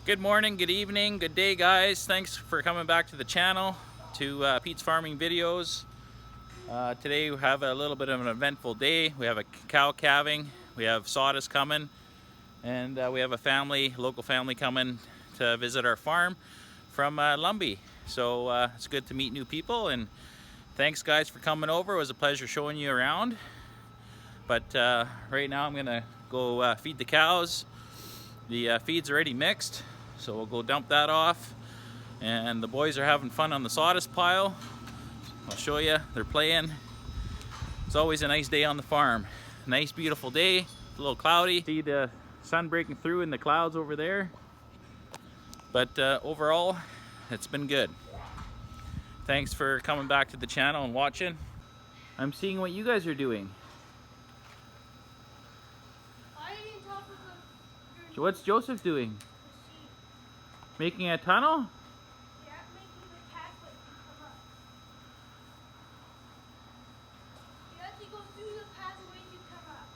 Good morning, good evening, good day guys. Thanks for coming back to the channel, to Pete's Farming Videos. Today we have a little bit of an eventful day. We have a cow calving, we have sawdust coming, and we have a local family coming to visit our farm from Lumby. So it's good to meet new people, and thanks guys for coming over. It was a pleasure showing you around. But right now I'm gonna go feed the cows. The feed's already mixed, so we'll go dump that off. And the boys are having fun on the sawdust pile. I'll show you, they're playing. It's always a nice day on the farm. Nice beautiful day, a little cloudy. See the sun breaking through in the clouds over there. But overall, it's been good. Thanks for coming back to the channel and watching. I'm seeing what you guys are doing. So what's Joseph doing? Making a tunnel? Yeah, making the pathway to come up. You have to go through the pathway to come up.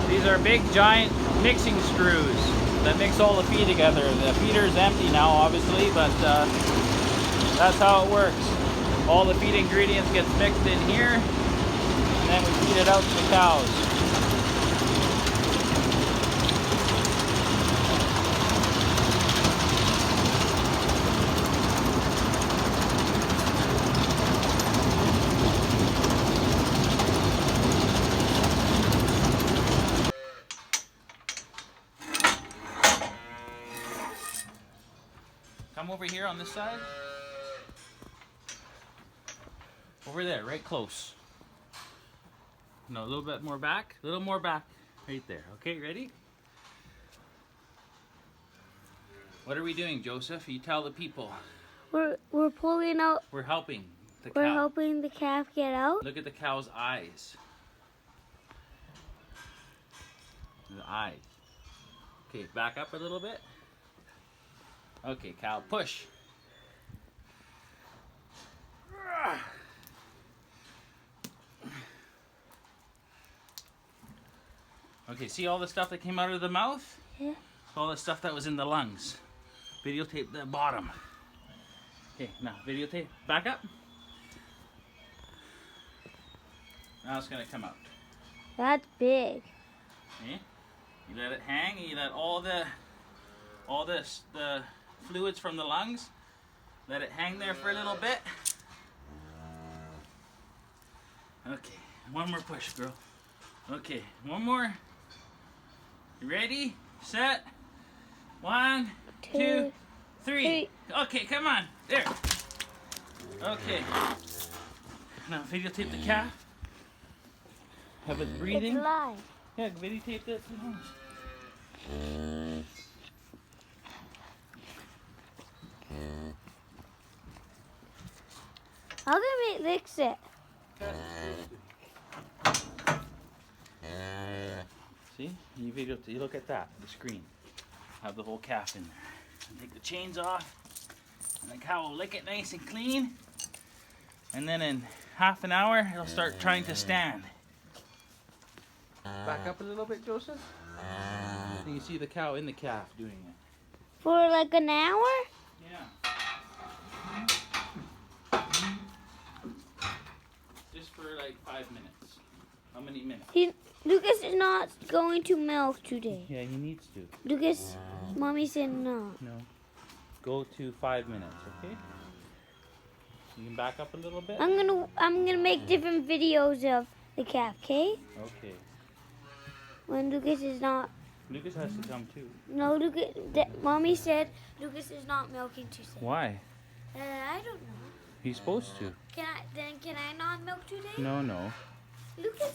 These are big giant mixing screws that mix all the feed together. The feeder is empty now obviously, but that's how it works. All the feed ingredients get mixed in here, and then we feed it out to the cows. Come over here on this side. Over there, right close. No, a little bit more back. A little more back. Right there. Okay, ready? What are we doing, Joseph? You tell the people. We're pulling out. We're helping the We're cow. helping the calf get out. Look at the cow's eyes. The eyes. Okay, back up a little bit. Okay, cow, push. Okay, see all the stuff that came out of the mouth? Yeah. All the stuff that was in the lungs. Videotape the bottom. Okay, now videotape. Back up. Now it's gonna come out. That's big. Okay? You let it hang, and you let all the fluids from the lungs, let it hang there for a little bit. Okay, one more push, girl. Okay, one more. You ready? Set. 1, 2, 3. Okay, come on. There. Okay. Now videotape the calf. Have it breathing. It's live. Yeah, videotape this. How can we fix it? See? You look at that, the screen. Have the whole calf in there. And take the chains off. And the cow will lick it nice and clean. And then in half an hour, it'll start trying to stand. Back up a little bit, Joseph. And you see the cow in the calf doing it. For like an hour? Yeah. Just for like 5 minutes. How many minutes? Lucas is not going to milk today. Yeah, he needs to. Lucas, mommy said no. No. Go to 5 minutes, okay? You can back up a little bit. I'm gonna make different videos of the calf, okay? Okay. When Lucas is not. Lucas has to come too. No, Lucas. Mommy said Lucas is not milking today. Why? I don't know. He's supposed to. Can I not milk today? No, no. Lucas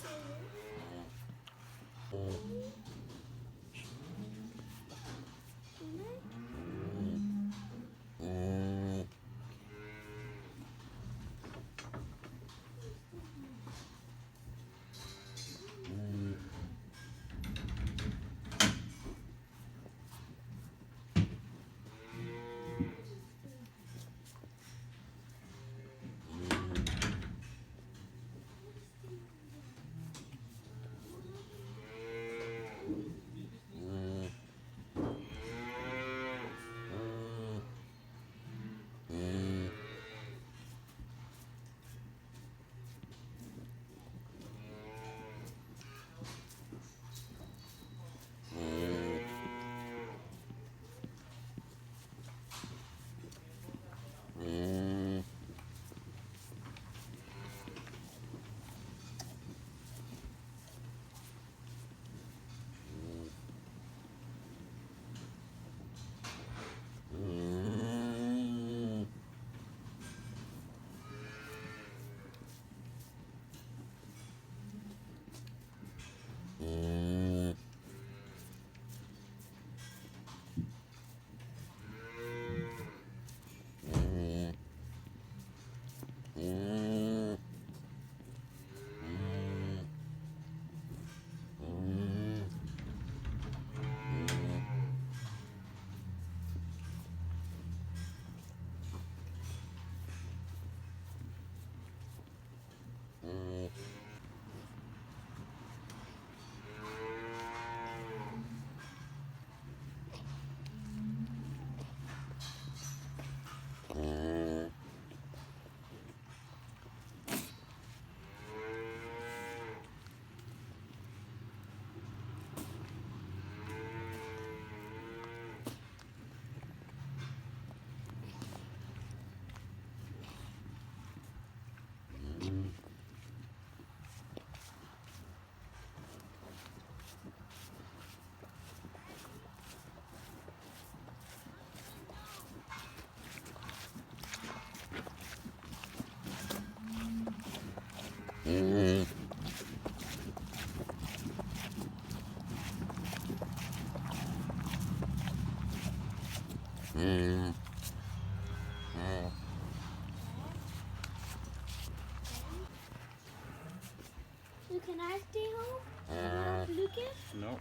So can I stay home? Milk Lucas? No.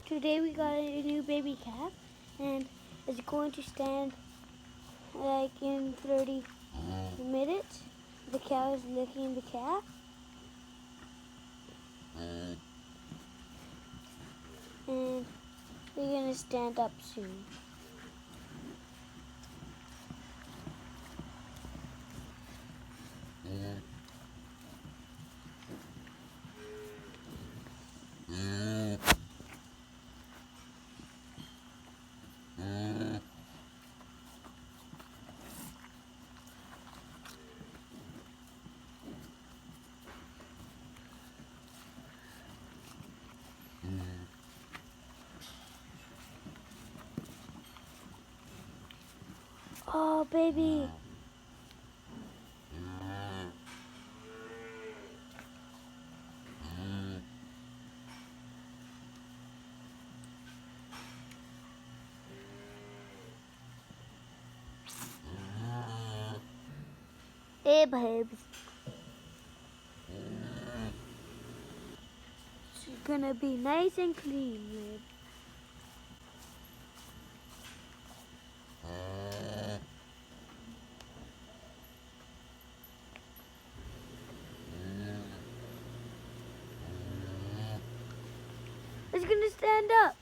Today we got a new baby calf, and it's going to stand like in 30 minutes. The cow is licking the calf. And they're gonna stand up soon. Oh, baby. Hey, babes. It's gonna be nice and clean, babe. It's gonna stand up.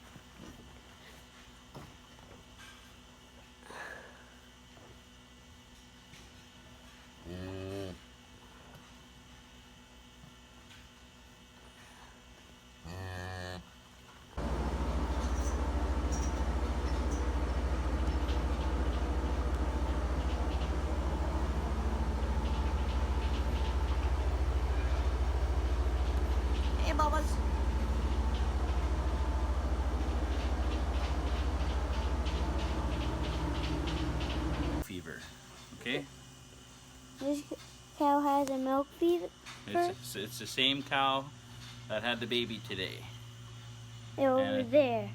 cow has a milk fever? It's the same cow that had the baby today. They're over there.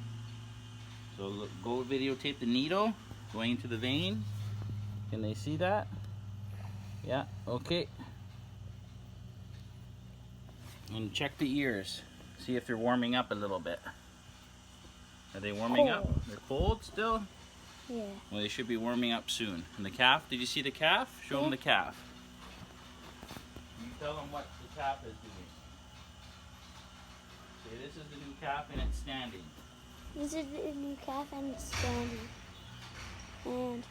So look, go videotape the needle going into the vein. Can they see that? Yeah, okay. And check the ears. See if they're warming up a little bit. Are they warming up? They're cold still? Yeah. Well, they should be warming up soon. And the calf, did you see the calf? Show them the calf. You tell them what the calf is doing. Okay, this is the new calf and it's standing. This is the new calf and it's standing. And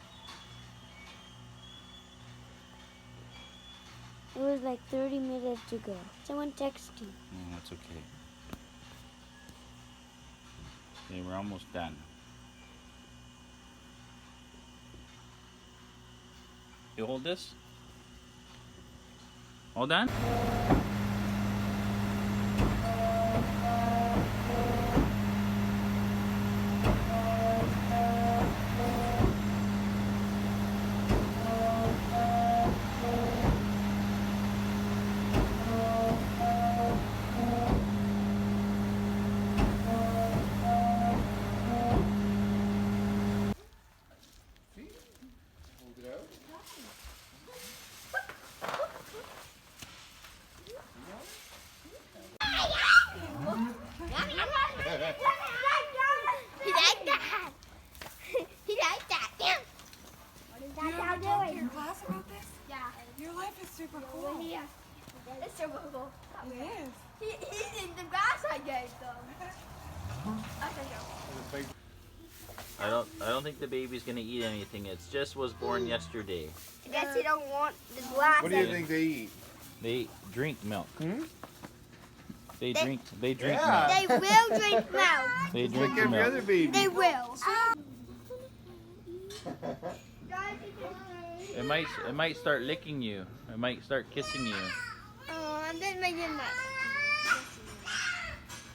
it was like 30 minutes ago. Someone texted you. Oh, that's okay. Okay, we're almost done. You hold this. All done? He liked that. He liked that. What is that cow doing? Your class about this? Yeah. Your life is super cool. Yeah. It's super cool. It is. He's in the grass I gave them. Okay, go. I don't think the baby's gonna eat anything. It just was born yesterday. I guess he don't want the glass. What do you think they eat? They drink milk. Hmm? They drink Yeah. milk. They will drink milk. They drink Like the every milk. other baby. They will. It might start licking you. It might start kissing you. Oh, I'm just making that.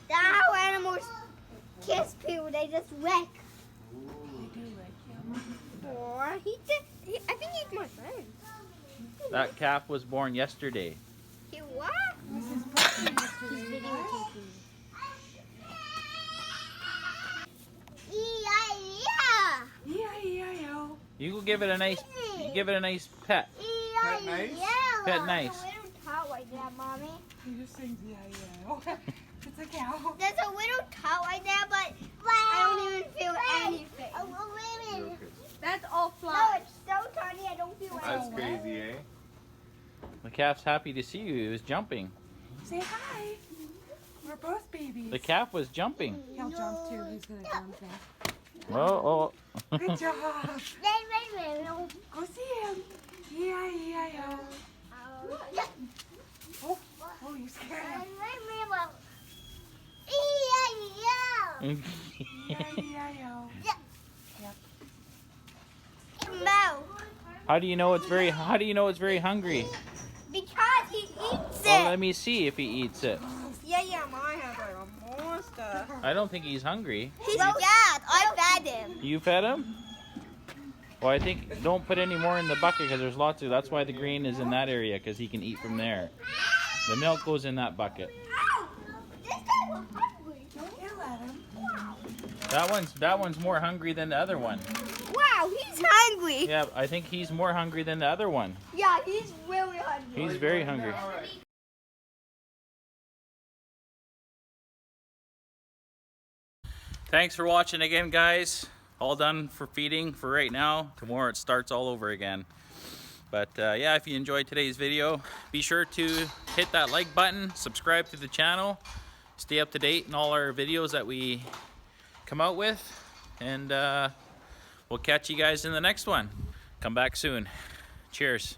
That's how animals kiss people. They just lick. Oh, I think he's my friend. That calf was born yesterday. He what? This is birthday He's yesterday. videotaping. E-I-E-I-O. You go give it a nice pet. Pet nice? Pet nice. There's a little tot right there, Mommy. He just sings E-I-E-I-O. It's a cow. There's a little tot right there, but I don't even feel anything. That's all fly. No, it's so tiny, I don't feel That's anything. crazy, eh? The calf's happy to see you. He was jumping. Say hi. We're both babies. The calf was jumping. He'll jump too. He's gonna jump now. Oh, Good job. Go see him. E-I-E-I-O. Oh, you scared him. E-I-E-I-O. No, How do you know it's very hungry? because he eats Well, it. let me see if he eats it. Yeah, mine has like a monster. I don't think he's hungry. He's bad. I fed him. You fed him? Well, I think don't put any more in the bucket because there's lots of. That's why the green is in that area because he can eat from there. The milk goes in that bucket. This guy was hungry. Don't yell at him. That one's more hungry than the other one. Wow, he's hungry. Yeah, I think he's more hungry than the other one. Yeah, he's really hungry. He's very hungry. All right. Thanks for watching again, guys. All done for feeding for right now. Tomorrow it starts all over again. But yeah, if you enjoyed today's video, be sure to hit that like button, subscribe to the channel, stay up to date in all our videos that we come out with, and we'll catch you guys in the next one. Come back soon. Cheers.